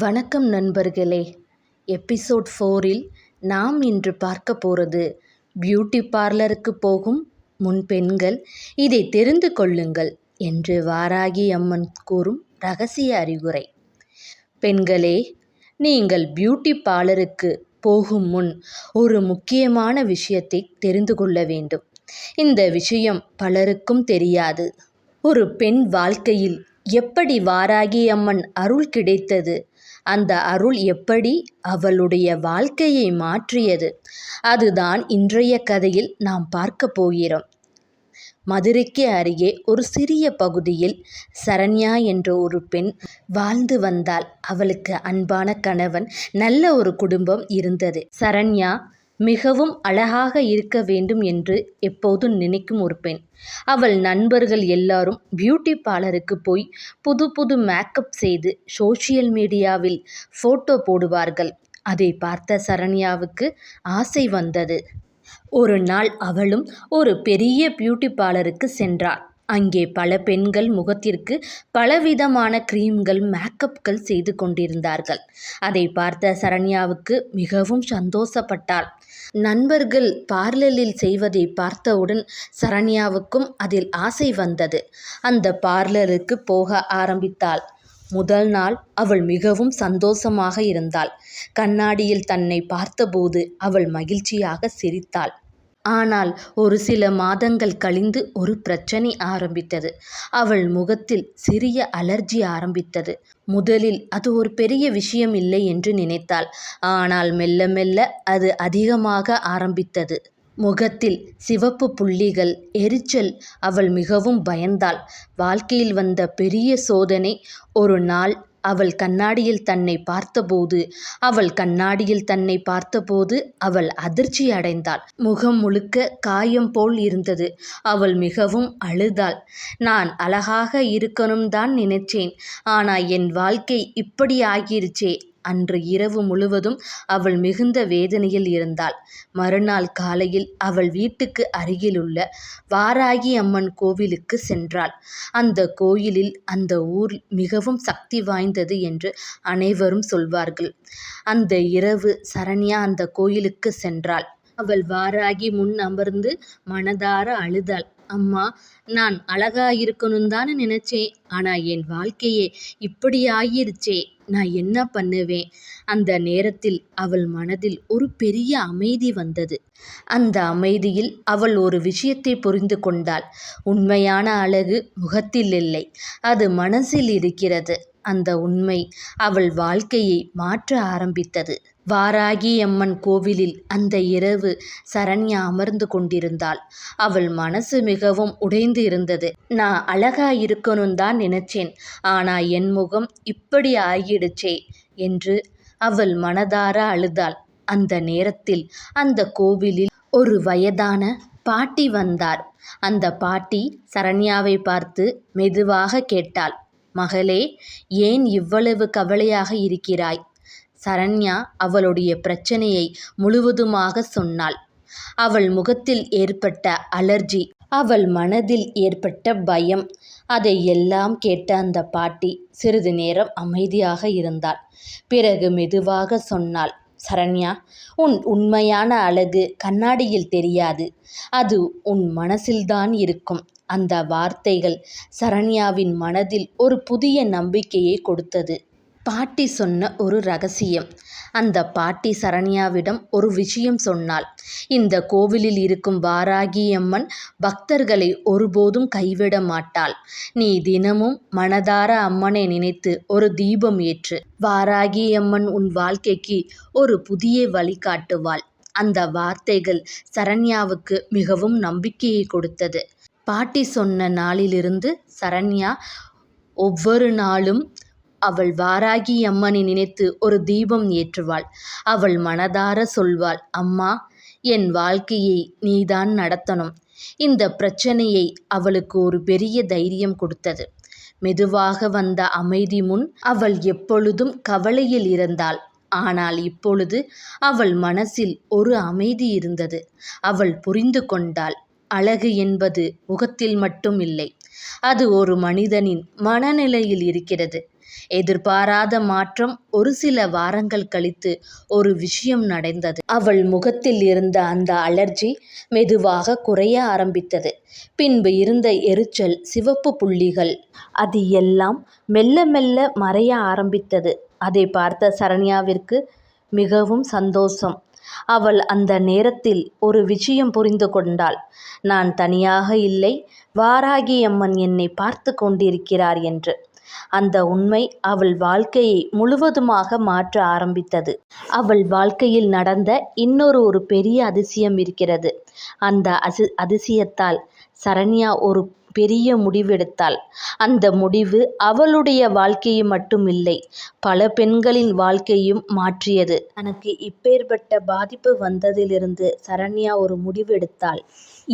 வணக்கம் நண்பர்களே. எபிசோட் 4இல் நாம் இன்று பார்க்க போகிறது பியூட்டி பார்லருக்கு போகும் முன் பெண்கள் இதை தெரிந்து கொள்ளுங்கள் என்று வாராகி அம்மன் கூறும் ரகசிய அறிவுரை. பெண்களே, நீங்கள் பியூட்டி பார்லருக்கு போகும் முன் ஒரு முக்கியமான விஷயத்தை தெரிந்து கொள்ள வேண்டும். இந்த விஷயம் பலருக்கும் தெரியாது. ஒரு பெண் வாழ்க்கையில் எப்படி வாராகி அம்மன் அருள் கிடைத்தது, அந்த அருள் எப்படி அவளுடைய வாழ்க்கையை மாற்றியது, அதுதான் இன்றைய கதையில் நாம் பார்க்க போகிறோம். மதுரைக்கு அருகே ஒரு சிறிய பகுதியில் சரண்யா என்ற ஒரு பெண் வாழ்ந்து வந்தாள். அவளுக்கு அன்பான கணவன், நல்ல ஒரு குடும்பம் இருந்தது. சரண்யா மிகவும் அழகாக இருக்க வேண்டும் என்று எப்போதும் நினைக்கும் ஒரு பெண். அவள் நண்பர்கள் எல்லாரும் பியூட்டி பார்லருக்கு போய் புது புது மேக்கப் செய்து சோஷியல் மீடியாவில் ஃபோட்டோ போடுவார்கள். அதை பார்த்த சரண்யாவுக்கு ஆசை வந்தது. ஒரு நாள் அவளும் ஒரு பெரிய பியூட்டி பார்லருக்கு சென்றாள். அங்கே பல பெண்கள் முகத்திற்கு பலவிதமான கிரீம்கள், மேக்கப்கள் செய்து கொண்டிருந்தார்கள். அதை பார்த்த சரண்யாவுக்கு மிகவும் சந்தோஷப்பட்டாள். நண்பர்கள் பார்லரில் செய்வதை பார்த்தவுடன் சரண்யாவுக்கும் அதில் ஆசை வந்தது. அந்த பார்லருக்கு போக ஆரம்பித்தாள். முதல் நாள் அவள் மிகவும் சந்தோஷமாக இருந்தாள். கண்ணாடியில் தன்னை பார்த்தபோது அவள் மகிழ்ச்சியாக சிரித்தாள். ஆனால் ஒரு சில மாதங்கள் கழிந்து ஒரு பிரச்சனை ஆரம்பித்தது. அவள் முகத்தில் சிறிய அலர்ஜி ஆரம்பித்தது. முதலில் அது ஒரு பெரிய விஷயம் இல்லை என்று நினைத்தாள். ஆனால் மெல்ல மெல்ல அது அதிகமாக ஆரம்பித்தது. முகத்தில் சிவப்பு புள்ளிகள், எரிச்சல். அவள் மிகவும் பயந்தாள். வாழ்க்கையில் வந்த பெரிய சோதனை. ஒரு நாள் அவள் கண்ணாடியில் தன்னை பார்த்தபோது அவள் அதிர்ச்சி அடைந்தாள். முகம் முழுக்க காயம் போல் இருந்தது. அவள் மிகவும் அழுதாள். நான் அழகாக இருக்கணும் தான் நினைச்சேன், ஆனா என் வாழ்க்கை இப்படி ஆகிருச்சே. அன்று இரவு முழுவதும் அவள் மிகுந்த வேதனையில் இருந்தாள். மறுநாள் காலையில் அவள் வீட்டுக்கு அருகிலுள்ள வாராகி அம்மன் கோவிலுக்கு சென்றாள். அந்த கோயிலில் அந்த ஊர் மிகவும் சக்தி வாய்ந்தது என்று அனைவரும் சொல்வார்கள். அந்த இரவு சரண்யா அந்த கோயிலுக்கு சென்றாள். அவள் வாராகி முன் அமர்ந்து மனதார அழுதாள். அம்மா, நான் அழகா இருக்கணும் தானே நினைச்சேன், ஆனா என் வாழ்க்கையே இப்படி ஆகிருச்சே. நான் என்ன பண்ணுவேன்? அந்த நேரத்தில் அவள் மனதில் ஒரு பெரிய அமைதி வந்தது. அந்த அமைதியில் அவள் ஒரு விஷயத்தை புரிந்து கொண்டாள். உண்மையான அழகு முகத்தில் இல்லை, அது மனசில் இருக்கிறது. அந்த உண்மை அவள் வாழ்க்கையை மாற்ற ஆரம்பித்தது. வாராகி அம்மன் கோவிலில் அந்த இரவு சரண்யா அமர்ந்து கொண்டிருந்தாள். அவள் மனசு மிகவும் உடைந்து இருந்தது. நான் அழகா இருக்கணும் தான் நினைச்சேன், ஆனா என் முகம் இப்படி ஆகிடுச்சே என்று அவள் மனதார அழுதாள். அந்த நேரத்தில் அந்த கோவிலில் ஒரு வயதான பாட்டி வந்தார். அந்த பாட்டி சரண்யாவை பார்த்து மெதுவாக கேட்டாள், மகளே, ஏன் இவ்வளவு கவலையாக இருக்கிறாய்? சரண்யா அவளுடைய பிரச்சனையை முழுவதுமாக சொன்னாள். அவள் முகத்தில் ஏற்பட்ட அலர்ஜி, அவள் மனதில் ஏற்பட்ட பயம், அதை எல்லாம் கேட்ட அந்த பாட்டி சிறிது நேரம் அமைதியாக இருந்தாள். பிறகு மெதுவாக சொன்னாள், சரண்யா, உன் உண்மையான அழகு கண்ணாடியில் தெரியாது, அது உன் மனசில்தான் இருக்கும். அந்த வார்த்தைகள் சரண்யாவின் மனதில் ஒரு புதிய நம்பிக்கையை கொடுத்தது. பாட்டி சொன்ன ஒரு ரகசியம். அந்த பாட்டி சரண்யாவிடம் ஒரு விஷயம் சொன்னாள். இந்த கோவிலில் இருக்கும் வாராகி அம்மன் பக்தர்களை ஒருபோதும் கைவிட மாட்டாள். நீ தினமும் மனதார அம்மனை நினைத்து ஒரு தீபம் ஏற்று. வாராகி அம்மன் உன் வாழ்க்கைக்கு ஒரு புதிய வழி காட்டுவாள். அந்த வார்த்தைகள் சரண்யாவுக்கு மிகவும் நம்பிக்கையை கொடுத்தது. பாட்டி சொன்ன நாளிலிருந்து சரண்யா ஒவ்வொரு நாளும் அவள் வாராகி அம்மனை நினைத்து ஒரு தீபம் ஏற்றுவாள். அவள் மனதார சொல்வாள், அம்மா, என் வாழ்க்கையை நீதான் நடத்தணும். இந்த பிரச்சனையை அவளுக்கு ஒரு பெரிய தைரியம் கொடுத்தது. மெதுவாக வந்த அமைதி முன் அவள் எப்பொழுதும் கவலையில் இருந்தாள். ஆனால் இப்பொழுது அவள் மனசில் ஒரு அமைதி இருந்தது. அவள் புரிந்து கொண்டாள், அழகு என்பது முகத்தில் மட்டும் இல்லை, அது ஒரு மனிதனின் மனநிலையில் இருக்கிறது. எதிர்பாராத மாற்றம். ஒரு சில வாரங்கள் கழித்து ஒரு விஷயம் நடந்தது. அவள் முகத்தில் இருந்த அந்த அலர்ஜி மெதுவாக குறைய ஆரம்பித்தது. பின்பு இருந்த எரிச்சல், சிவப்பு புள்ளிகள், அது எல்லாம் மெல்ல மெல்ல மறைய ஆரம்பித்தது. அதை பார்த்த சரண்யாவிற்கு மிகவும் சந்தோஷம். அவள் அந்த நேரத்தில் ஒரு விஷயம் புரிந்து கொண்டாள். நான் தனியாக இல்லை, வாராகி அம்மன் என்னை பார்த்து கொண்டிருக்கிறார் என்று. அந்த உண்மை அவள் வாழ்க்கையை முழுவதுமாக மாற்ற ஆரம்பித்தது. அவள் வாழ்க்கையில் நடந்த இன்னொரு பெரிய அதிசயம் இருக்கிறது. அந்த அதிசயத்தால் சரண்யா ஒரு பெரிய முடிவெடுத்தாள். அந்த முடிவு அவளுடைய வாழ்க்கையை மட்டுமில்லை, பல பெண்களின் வாழ்க்கையும் மாற்றியது. தனக்கு இப்பேற்பட்ட பாதிப்பு வந்ததிலிருந்து சரண்யா ஒரு முடிவெடுத்தாள்.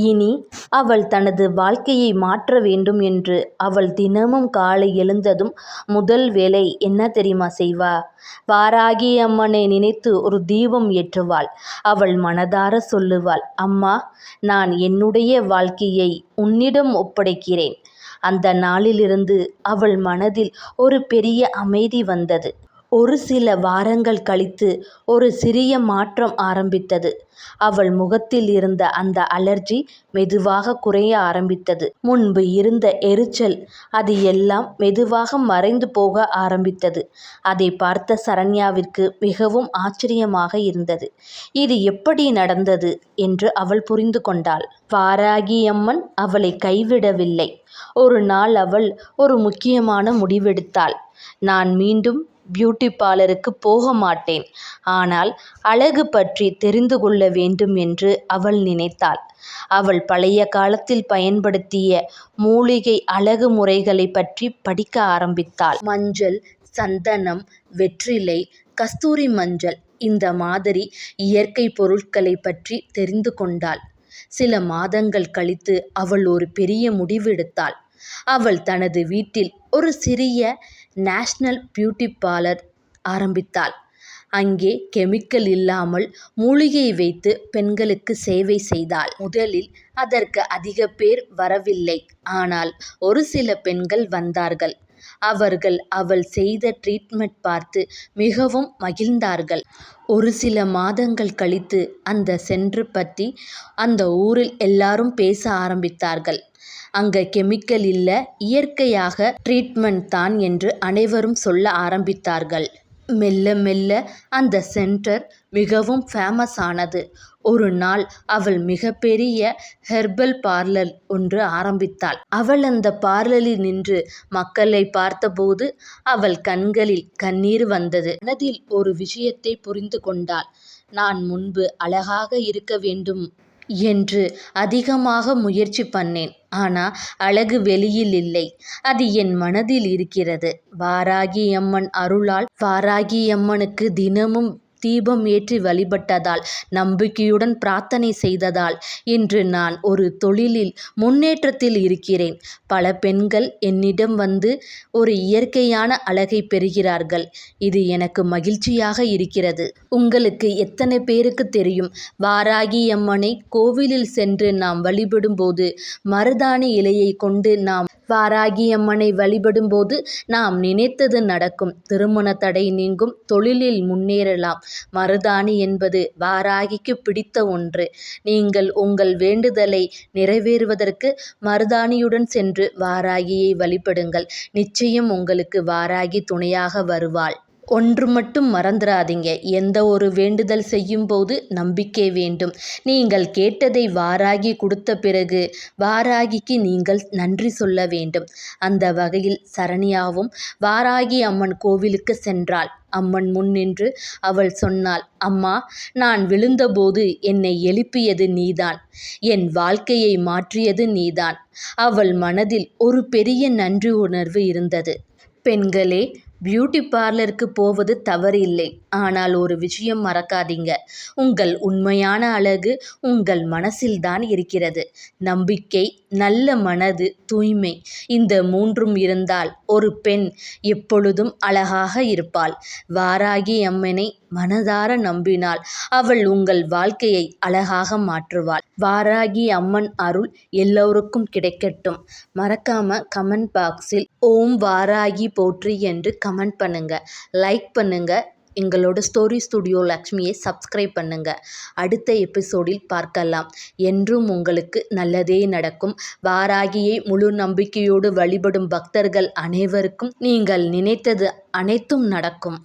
இனி அவள் தனது வாழ்க்கையை மாற்ற வேண்டும் என்று. அவள் தினமும் காலை எழுந்ததும் முதல் வேலை என்ன தெரியுமா செய்வா? வாராகி அம்மனை நினைத்து ஒரு தீபம் ஏற்றுவாள். அவள் மனதார சொல்லுவாள், அம்மா, நான் என்னுடைய வாழ்க்கையை உன்னிடம் ஒப்படைக்கிறேன். அந்த நாளிலிருந்து அவள் மனதில் ஒரு பெரிய அமைதி வந்தது. ஒரு சில வாரங்கள் கழித்து ஒரு சிறிய மாற்றம் ஆரம்பித்தது. அவள் முகத்தில் இருந்த அந்த அலர்ஜி மெதுவாக குறைய ஆரம்பித்தது. முன்பு இருந்த எரிச்சல், அது எல்லாம் மெதுவாக மறைந்து போக ஆரம்பித்தது. அதை பார்த்த சரண்யாவிற்கு மிகவும் ஆச்சரியமாக இருந்தது. இது எப்படி நடந்தது என்று அவள் புரிந்து கொண்டாள். வாராகி அம்மன் அவளை கைவிடவில்லை. ஒரு நாள் அவள் ஒரு முக்கியமான முடிவெடுத்தாள். நான் மீண்டும் பியூட்டி பார்லருக்கு போக மாட்டேன், ஆனால் அழகு பற்றி தெரிந்து கொள்ள வேண்டும் என்று அவள் நினைத்தாள். அவள் பழைய காலத்தில் பயன்படுத்திய மூலிகை அழகு முறைகளை பற்றி படிக்க ஆரம்பித்தாள். மஞ்சள், சந்தனம், வெற்றிலை, கஸ்தூரி மஞ்சள், இந்த மாதிரி இயற்கை பொருட்களை பற்றி தெரிந்து கொண்டாள். சில மாதங்கள் கழித்து அவள் ஒரு பெரிய முடிவெடுத்தாள். அவள் தனது வீட்டில் ஒரு சிறிய நேஷனல் பியூட்டி பார்லர் ஆரம்பித்தாள். அங்கே கெமிக்கல் இல்லாமல் மூலிகை வைத்து பெண்களுக்கு சேவை செய்தாள். முதலில் அதற்கு அதிக பேர் வரவில்லை. ஆனால் ஒரு சில பெண்கள் வந்தார்கள். அவர்கள் அவள் செய்த ட்ரீட்மெண்ட் பார்த்து மிகவும் மகிழ்ந்தார்கள். ஒரு சில மாதங்கள் கழித்து அந்த சென்டர் பற்றி அந்த ஊரில் எல்லாரும் பேச ஆரம்பித்தார்கள். அங்கே கெமிக்கல் இல்ல, இயற்கையாக ட்ரீட்மெண்ட் தான் என்று அனைவரும் சொல்ல ஆரம்பித்தார்கள். மெல்ல மெல்ல அந்த சென்டர் மிகவும் ஃபேமஸ் ஆனது. ஒரு நாள் அவள் மிகப்பெரிய ஹெர்பல் பார்லர் ஒன்று ஆரம்பித்தாள். அவள் அந்த பார்லரில் நின்று மக்களை பார்த்தபோது அவள் கண்களில் கண்ணீர் வந்தது. மனதில் ஒரு விஷயத்தை புரிந்து கொண்டாள். நான் முன்பு அழகாக இருக்க வேண்டும் என்று அதிகமாக முயற்சி பண்ணேன். ஆனா அழகு வெளியில் இல்லை, அது என் மனதில் இருக்கிறது. வாராகி அம்மன் அருளால், வாராகி அம்மனுக்கு தினமும் தீபம் ஏற்றி வழிபட்டதால், நம்பிக்கையுடன் பிரார்த்தனை செய்ததால் இன்று நான் ஒரு தொழிலில் முன்னேற்றத்தில் இருக்கிறேன். பல பெண்கள் என்னிடம் வந்து ஒரு இயற்கையான அழகை பெறுகிறார்கள். இது எனக்கு மகிழ்ச்சியாக இருக்கிறது. உங்களுக்கு எத்தனை பேருக்கு தெரியும், வாராகி அம்மனை கோவிலில் சென்று நாம் வழிபடும்போது, மருதாணி இலையை கொண்டு நாம் வாராகி அம்மனை வழிபடும்போது நாம் நினைத்தது நடக்கும். திருமண தடை நீங்கும், தொழிலில் முன்னேறலாம். மருதாணி என்பது வாராகிக்கு பிடித்த ஒன்று. நீங்கள் உங்கள் வேண்டுதலை நிறைவேறுவதற்கு மருதாணியுடன் சென்று வாராகியை வழிபடுங்கள். நிச்சயம் உங்களுக்கு வாராகி துணையாக வருவாள். ஒன்று மட்டும் மறந்துடாதீங்க, எந்த ஒரு வேண்டுதல் செய்யும் போது நம்பிக்கை வேண்டும். நீங்கள் கேட்டதை வாராகி கொடுத்த பிறகு வாராகிக்கு நீங்கள் நன்றி சொல்ல வேண்டும். அந்த வகையில் சரண்யாவும் வாராகி அம்மன் கோவிலுக்கு சென்றாள். அம்மன் முன் நின்று அவள் சொன்னாள், அம்மா, நான் விழுந்தபோது என்னை எழுப்பியது நீதான். என் வாழ்க்கையை மாற்றியது நீதான். அவள் மனதில் ஒரு பெரிய நன்றி உணர்வு இருந்தது. பெண்களே, பியூட்டி பார்லருக்கு போவது தவறு இல்லை. ஆனால் ஒரு விஷயம் மறக்காதீங்க, உங்கள் உண்மையான அழகு உங்கள் மனசில்தான் இருக்கிறது. நம்பிக்கை, நல்ல மனது, தூய்மை, இந்த மூன்றும் இருந்தால் ஒரு பெண் எப்பொழுதும் அழகாக இருப்பாள். வாராகி அம்மனை மனதார நம்பினால் அவள் உங்கள் வாழ்க்கையை அழகாக மாற்றுவாள். வாராகி அம்மன் அருள் எல்லோருக்கும் கிடைக்கட்டும். மறக்காம கமெண்ட் பாக்ஸில் ஓம் வாராகி போற்றி என்று கமெண்ட் பண்ணுங்க, லைக் பண்ணுங்க. எங்களோட ஸ்டோரி ஸ்டுடியோ லக்ஷ்மியை சப்ஸ்கிரைப் பண்ணுங்க. அடுத்த எபிசோடில் பார்க்கலாம். என்றும் உங்களுக்கு நல்லதே நடக்கும். வாராகியை முழு நம்பிக்கையோடு வழிபடும் பக்தர்கள் அனைவருக்கும் நீங்கள் நினைத்தது அனைத்தும் நடக்கும்.